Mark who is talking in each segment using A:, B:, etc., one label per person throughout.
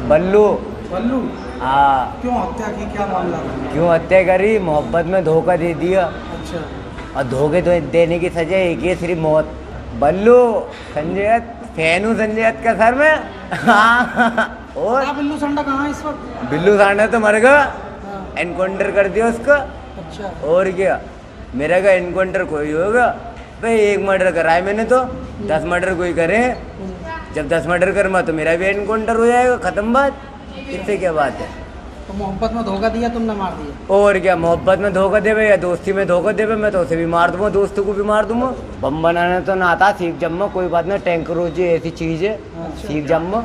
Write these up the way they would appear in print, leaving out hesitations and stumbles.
A: बल्लू।
B: बल्लू।
A: हाँ।
B: क्यों हत्या की, क्या मामला था?
A: क्यों हत्या करी? मोहब्बत में धोखा दे दिया।
B: अच्छा।
A: और धोखे तो देने की सजा एक ही है, सिर्फ मौत। बल्लू। संजय दत्त फैन हूँ, संजय दत्त का सर में। हाँ। और
B: बिल्लू संडा कहाँ है इस वक्त?
A: बिल्लू सांडा तो मर गया,
B: हाँ।
A: एनकाउंटर कर दिया उसका।
B: अच्छा।
A: और क्या, मेरा का एनकाउंटर कोई होगा भाई? एक मर्डर करा है मैंने तो, 10 मर्डर कोई करे। जब 10 मर्डर करूँगा तो मेरा भी एनकाउंटर हो जाएगा, खत्म बात। इससे क्या बात है?
B: तो मोहब्बत में धोखा दिया, तुमने मार दिया।
A: और क्या, मोहब्बत में धोखा देवे या दोस्ती में धोखा देवे, मैं तो उसे भी मार दूंगा, दोस्तों को भी मार दूंगा। बम बनाना तो ना आता, सीख जम्मा, कोई बात नहीं। टैंकर हो जी ऐसी चीज़ है, सीख जम्मा।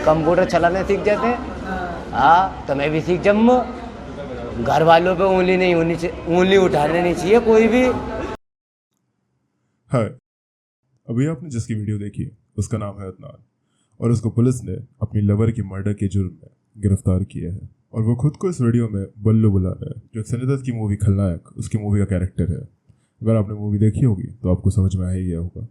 A: कंप्यूटर चलाना सीख जाते हैं। हाँ, तो मैं भी सीख जम्मा। घर वालों पे उंगली नहीं होनी चाहिए, उंगली उठाने नहीं चाहिए कोई भी।
C: हाय, अभी आपने जिसकी वीडियो देखी उसका नाम है अदनान, और उसको पुलिस ने अपनी लवर की मर्डर के जुर्म में गिरफ्तार किया है। और वो खुद को इस वीडियो में बल्लू बुला रहा है, जो संजय दत्त की मूवी खलनायक, उसकी मूवी का कैरेक्टर है। अगर आपने मूवी देखी होगी तो आपको समझ में आ ही गया होगा।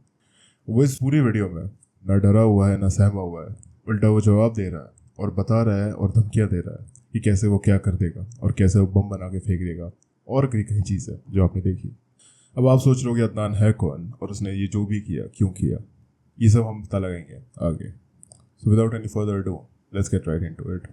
C: वो इस पूरी वीडियो में ना डरा हुआ है ना सहमा हुआ है, उल्टा वो जवाब दे रहा है और बता रहा है और धमकियाँ दे रहा है कि कैसे वो क्या कर देगा और कैसे वो बम बना के फेंक देगा, और कई कई चीज़ है जो आपने देखी। अब आप सोच रहे हो कि अदनान है कौन और उसने ये जो भी किया क्यों किया, ये सब हम पता लगाएंगे आगे। So without any further do, let's get right into it.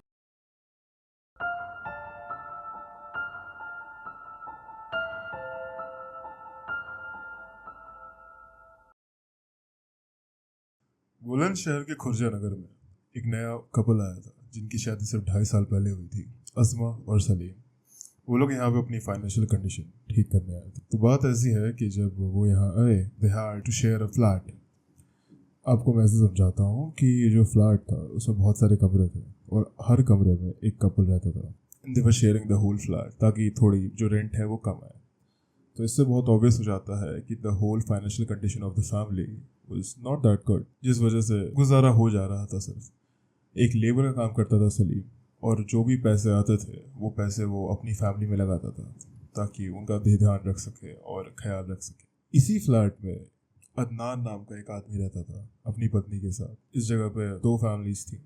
C: Bulandshahr के खुर्जा नगर में एक नया कपल आया था, जिनकी शादी सिर्फ 2.5 साल पहले हुई थी, अस्मा और सलीम। वो लोग यहाँ पे अपनी फाइनेंशियल कंडीशन ठीक करने आए थे। तो बात ऐसी है कि जब वो यहाँ आए, they had to share a flat. आपको मैं ऐसे समझाता हूँ कि ये जो फ्लैट था उसमें बहुत सारे कमरे थे, और हर कमरे में एक कपल रहता था। They were sharing the whole flat, ताकि थोड़ी जो रेंट है वो कम आए। तो इससे बहुत ऑब्वियस हो जाता है कि the whole financial condition of the family was not that good, जिस वजह से गुजारा हो जा रहा था। सिर्फ एक लेबर का काम करता था सलीम, और जो भी पैसे आते थे वो पैसे वो अपनी फैमिली में लगाता था, ताकि उनका ध्यान रख सके और ख्याल रख सके। इसी फ्लैट में अदनान नाम का एक आदमी रहता था अपनी पत्नी के साथ। इस जगह पे 2 फैमिलीज थी,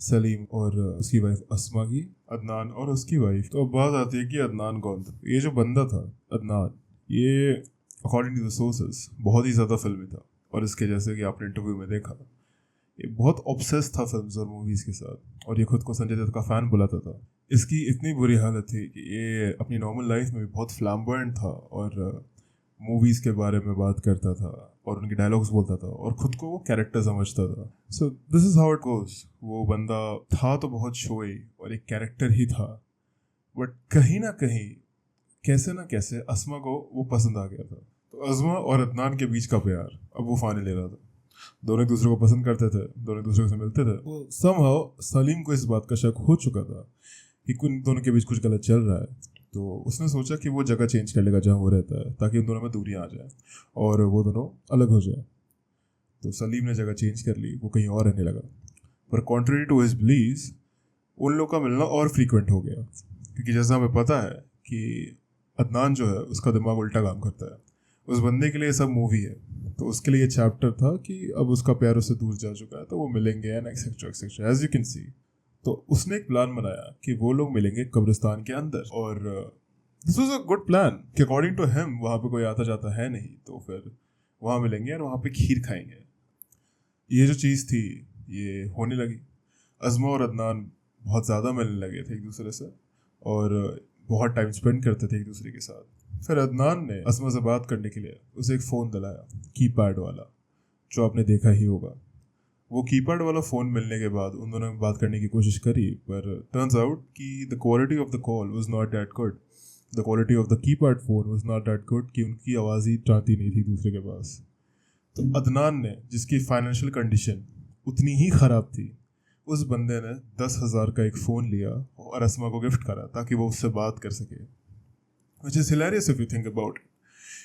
C: सलीम और उसकी वाइफ अस्मा की, अदनान और उसकी वाइफ। तो अब बात आती है कि अदनान कौन था। ये जो बंदा था अदनान, ये अकॉर्डिंग टू द सोर्सेस बहुत ही ज़्यादा फिल्मी था, और इसके जैसे कि आपने इंटरव्यू में देखा, ये बहुत ऑब्सेस था फिल्म्स और मूवीज़ के साथ, और ये खुद को संजय दत्त का फ़ैन बुलाता था। इसकी इतनी बुरी हालत थी कि ये अपनी नॉर्मल लाइफ में भी बहुत फ्लैम्बॉयंट था, और मूवीज़ के बारे में बात करता था और उनके डायलॉग्स बोलता था, और खुद को वो कैरेक्टर समझता था। So this is how it goes. वो बंदा था तो बहुत शोई और एक कैरेक्टर ही था, बट कहीं ना कहीं कैसे ना कैसे अस्मा को वो पसंद आ गया था। तो अस्मा और अदनान के बीच का प्यार अब वो फाने ले रहा था। दोनों एक दूसरे को पसंद करते थे, दोनों एक दूसरे से मिलते थे। वो समहाउ सलीम को इस बात का शक हो चुका था कि उन दोनों के बीच कुछ गलत चल रहा है। तो उसने सोचा कि वो जगह चेंज कर लेगा जहाँ वो रहता है, ताकि उन दोनों में दूरियाँ आ जाए और वो दोनों अलग हो जाए। तो सलीम ने जगह चेंज कर ली, वो कहीं और रहने लगा। पर कॉन्ट्ररी टू हिज बिलीव्स, उन लोगों का मिलना और फ्रीक्वेंट हो गया, क्योंकि जैसा हमें पता है कि अदनान जो है उसका दिमाग उल्टा काम करता है। उस बंदे के लिए सब मूवी है, तो उसके लिए चैप्टर था कि अब उसका प्यार उससे दूर जा चुका है, तो वो मिलेंगे and etcetera etcetera, as you can see. तो उसने एक प्लान बनाया कि वो लोग मिलेंगे कब्रिस्तान के अंदर, और this was a good plan कि अकॉर्डिंग टू हिम वहाँ पे कोई आता जाता है नहीं, तो फिर वहाँ मिलेंगे और वहाँ पे खीर खाएंगे। ये जो चीज़ थी ये होने लगी। अज़मा और अदनान बहुत ज़्यादा मिलने लगे थे एक दूसरे से, और बहुत टाइम स्पेंड करते थे एक दूसरे के साथ। फिर अदनान ने अज़मा से बात करने के लिए उसे एक फ़ोन दिलाया, कीपैड वाला, जो आपने देखा ही होगा। वो कीपैड वाला फ़ोन मिलने के बाद उन दोनों ने बात करने की कोशिश करी, पर टर्न्स आउट कि the quality of the call was not that good. The quality of the keypad phone was not that good, कि उनकी आवाज़ ही जाती नहीं थी दूसरे के पास। तो अदनान ने, जिसकी फाइनेंशियल कंडीशन उतनी ही ख़राब थी, उस बंदे ने 10,000 का एक फ़ोन लिया और अस्मा को गिफ्ट करा ताकि वो उससे बात कर सके। Which is hilarious if you think about it,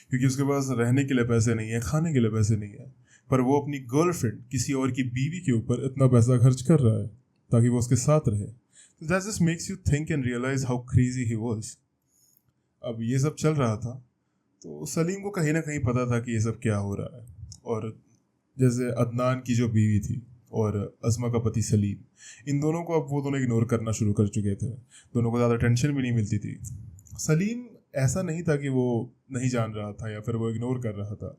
C: क्योंकि उसके पास रहने के लिए पैसे नहीं है, खाने के लिए पैसे नहीं है, पर वो अपनी गर्लफ्रेंड, किसी और की बीवी के ऊपर इतना पैसा खर्च कर रहा है ताकि वो उसके साथ रहे। तो that just makes you think and realise how crazy he was. अब ये सब चल रहा था, तो सलीम को कहीं ना कहीं पता था कि ये सब क्या हो रहा है। और जैसे अदनान की जो बीवी थी और अज़मा का पति सलीम। इन दोनों को अब वो दोनों इग्नोर करना शुरू कर चुके थे, दोनों को ज़्यादा टेंशन भी नहीं मिलती थी। सलीम ऐसा नहीं था कि वो नहीं जान रहा था या फिर वो इग्नोर कर रहा था।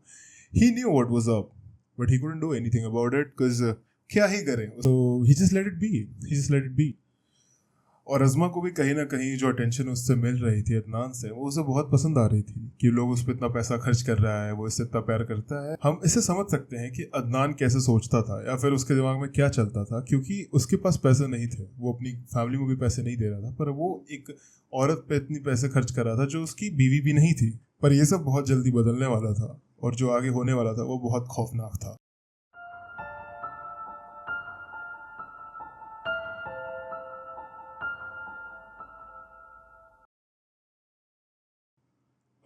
C: He knew what was up but he couldn't do anything about it because क्या ही करें। तो he just let it be. और अज़मा को भी कहीं ना कहीं जो अटेंशन उससे मिल रही थी अदनान से, वो उसे बहुत पसंद आ रही थी कि लोग उस पर इतना पैसा खर्च कर रहा है, वो इससे इतना प्यार करता है। हम इससे समझ सकते हैं कि अदनान कैसे सोचता था या फिर उसके दिमाग में क्या चलता था, क्योंकि उसके पास पैसे नहीं थे, वो अपनी फैमिली को भी पैसे नहीं दे रहा था, पर वो एक औरत पे इतनी पैसे खर्च कर रहा था जो उसकी बीवी भी नहीं थी। पर ये सब बहुत जल्दी बदलने वाला था और जो आगे होने वाला था वो बहुत खौफनाक था।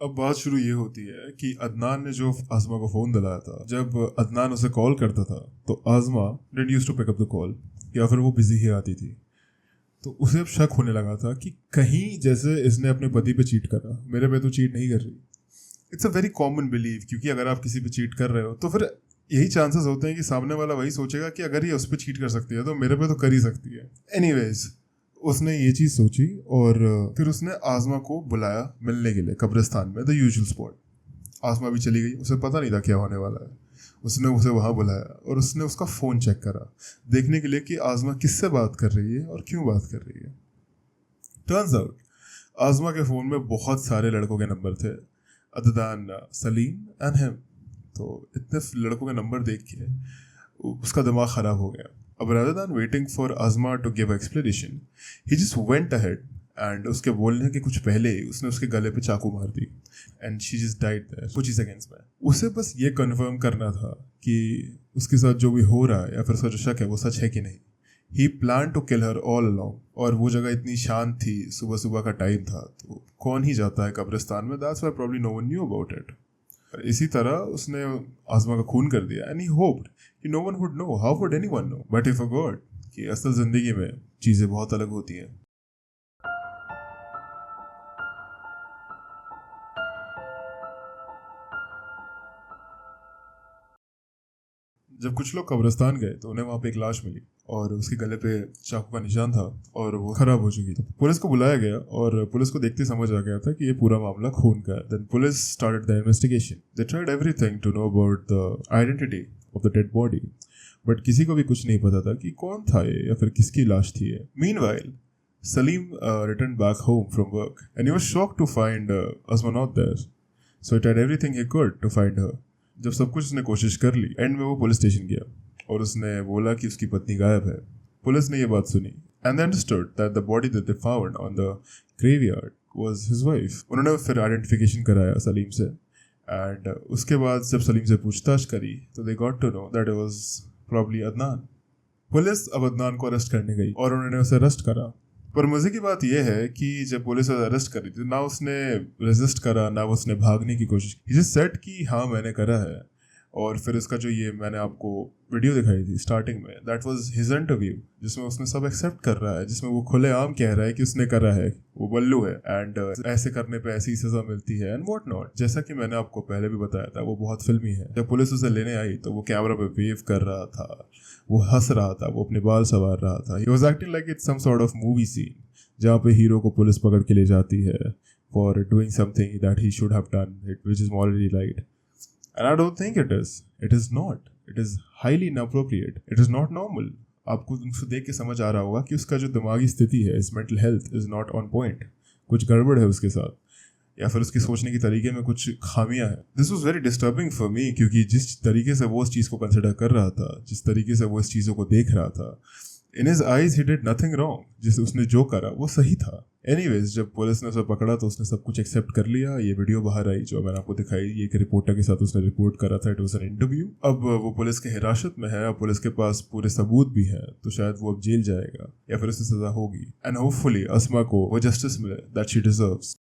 C: अब बात शुरू ये होती है कि अदनान ने जो आज़मा को फ़ोन दिलाया था, जब अदनान उसे कॉल करता था तो Azma didn't used to pick up the call या फिर वो बिजी ही आती थी। तो उसे अब शक होने लगा था कि कहीं जैसे इसने अपने पति पे चीट करा, मेरे पे तो चीट नहीं कर रही। It's a very common believe, क्योंकि अगर आप किसी पे चीट कर रहे हो तो फिर यही चांसेस होते हैं कि सामने वाला वही सोचेगा कि अगर ये उस पर चीट कर सकती है तो मेरे पे तो कर ही सकती है। एनीवेज, उसने ये चीज़ सोची और फिर उसने आज़मा को बुलाया मिलने के लिए कब्रिस्तान में, द यूजुअल स्पॉट। आज़मा भी चली गई, उसे पता नहीं था क्या होने वाला है। उसने उसे वहाँ बुलाया और उसने उसका फ़ोन चेक करा देखने के लिए कि आज़मा किससे बात कर रही है और क्यों बात कर रही है। टर्न्स आउट आज़मा के फ़ोन में बहुत सारे लड़कों के नंबर थे, अदनान, सलीम एंड हिम। तो इतने लड़कों के नंबर देख के उसका दिमाग ख़राब हो गया। अब rather than waiting for Azma to give explanation, he just went ahead and उसके बोलने के कुछ पहले ही उसने उसके गले पे चाकू मार दी and she just died there कुछ ही सेकेंड्स में। उसे बस ये कंफर्म करना था कि उसके साथ जो भी हो रहा है या फिर उसका जो शक है वो सच है कि नहीं। He planned to kill her all along, और वो जगह इतनी शांत थी, सुबह सुबह का टाइम था, तो कौन ही जाता है कब्रिस्तान में। That's why probably no one knew about it. इसी तरह उसने आज़मा का खून कर दिया and he hoped कि no one would know. How would anyone know? But he forgot कि असल ज़िंदगी में चीज़ें बहुत अलग होती हैं। जब कुछ लोग कब्रिस्तान गए तो उन्हें वहाँ पे एक लाश मिली और उसके गले पे चाकू का निशान था और वो खराब हो चुकी थी। पुलिस को बुलाया गया और पुलिस को देखते समझ आ गया था कि ये पूरा मामला खून का है। Then police started the investigation. They tried everything to know about the identity of the dead body, but किसी को भी कुछ नहीं पता था कि कौन था ये या फिर किसकी लाश थी ये। Meanwhile Salim returned back home from work and he was shocked to find Azma not there. So he tried everything he could to find her. जब सब कुछ उसने कोशिश कर ली, एंड में वो पुलिस स्टेशन गया और उसने बोला कि उसकी पत्नी गायब है। पुलिस ने ये बात सुनी and they understood that the body that they found on the graveyard was his wife. उन्होंने फिर आइडेंटिफिकेशन कराया सलीम से एंड उसके बाद जब सलीम से पूछताछ करी तो they got to know that it was probably Adnan. Police अब अदनान को अरेस्ट करने गई और उन्होंने उसे अरेस्ट करा। पर मज़े की बात यह है कि जब पुलिस उसे अरेस्ट करी थी, ना उसने रेजिस्ट करा ना उसने भागने की कोशिश की। जस्ट सेड कि हाँ मैंने करा है। और फिर इसका जो ये मैंने आपको वीडियो दिखाई थी स्टार्टिंग में, दैट वाज हिज इंटरव्यू, जिसमें उसने सब एक्सेप्ट कर रहा है, जिसमें वो खुलेआम कह रहा है कि उसने करा है, वो बल्लू है एंड ऐसे करने पे ऐसी सज़ा मिलती है एंड व्हाट नॉट। जैसा कि मैंने आपको पहले भी बताया था, वो बहुत फिल्मी है। जब पुलिस उसे लेने आई तो वो कैमरा पे वेव कर रहा था, वो हंस रहा था, वो अपने बाल संवार रहा था। He was acting like it's some sort of movie scene जहाँ पे हीरो को पुलिस पकड़ के ले जाती है for doing something that he should have done it which is morally right. And I don't think it is. It is not. It is highly inappropriate. It is not normal. आपको उसको देख के समझ आ रहा होगा कि उसका जो दिमागी स्थिति है, इस mental health is not on point. कुछ गड़बड़ है उसके साथ या फिर उसके सोचने के तरीके में कुछ खामियां हैं। This was very disturbing for me, क्योंकि जिस तरीके से वो इस चीज़ को कंसिडर कर रहा था, जिस तरीके से वो इस चीज़ों को देख रहा था, in his eyes he did nothing wrong. जिसे उसने जो करा वो सही था। एनीवेज, जब पुलिस ने उसे पकड़ा तो उसने सब कुछ एक्सेप्ट कर लिया। ये वीडियो बाहर आई जो मैंने आपको दिखाई, ये एक रिपोर्टर के साथ उसने रिपोर्ट करा था। It was an interview. अब वो पुलिस के हिरासत में है, अब पुलिस के पास पूरे सबूत भी है, तो शायद वो अब जेल जाएगा या फिर उसे सजा होगी एंड होपफुली अस्मा को वो जस्टिस मिले दैट शी डिजर्व्स।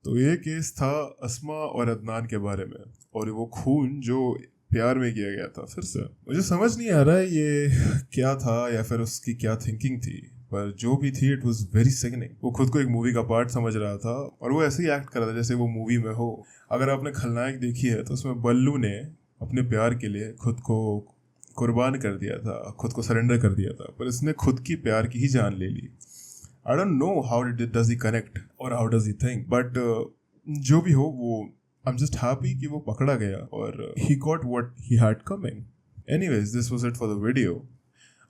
C: तो ये केस था अस्मा और अदनान के बारे में, और वो खून जो प्यार में किया गया था। फिर से मुझे समझ नहीं आ रहा है ये क्या था या फिर उसकी क्या थिंकिंग थी, पर जो भी थी इट वाज वेरी सिकनिंग। वो खुद को एक मूवी का पार्ट समझ रहा था और वो ऐसे ही एक्ट कर रहा था जैसे वो मूवी में हो। अगर आपने खलनायक देखी है तो उसमें बल्लू ने अपने प्यार के लिए खुद को कुर्बान कर दिया था, खुद को सरेंडर कर दिया था, पर इसने खुद की प्यार की ही जान ले ली. I don't know how does he connect और how does he think, but जो भी हो वो आई एम जस्ट हैप्पी कि वो पकड़ा गया और he got what he had coming. Anyways, this was it for the video.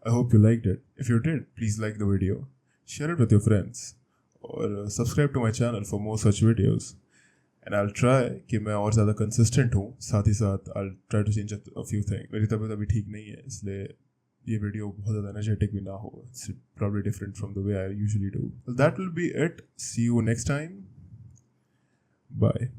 C: I hope you liked it. If you did, please like the video, share it with your friends और subscribe to my channel for more such videos. And I will try कि मैं और ज़्यादा consistent हूँ. साथ ही साथ I will try to change a few thing. मेरी तबीयत अभी ठीक नहीं है, इसलिए ये वीडियो बहुत ज़्यादा एनर्जेटिक भी ना हो. It's probably different from the way I usually do. That will be it. See you next time. Bye.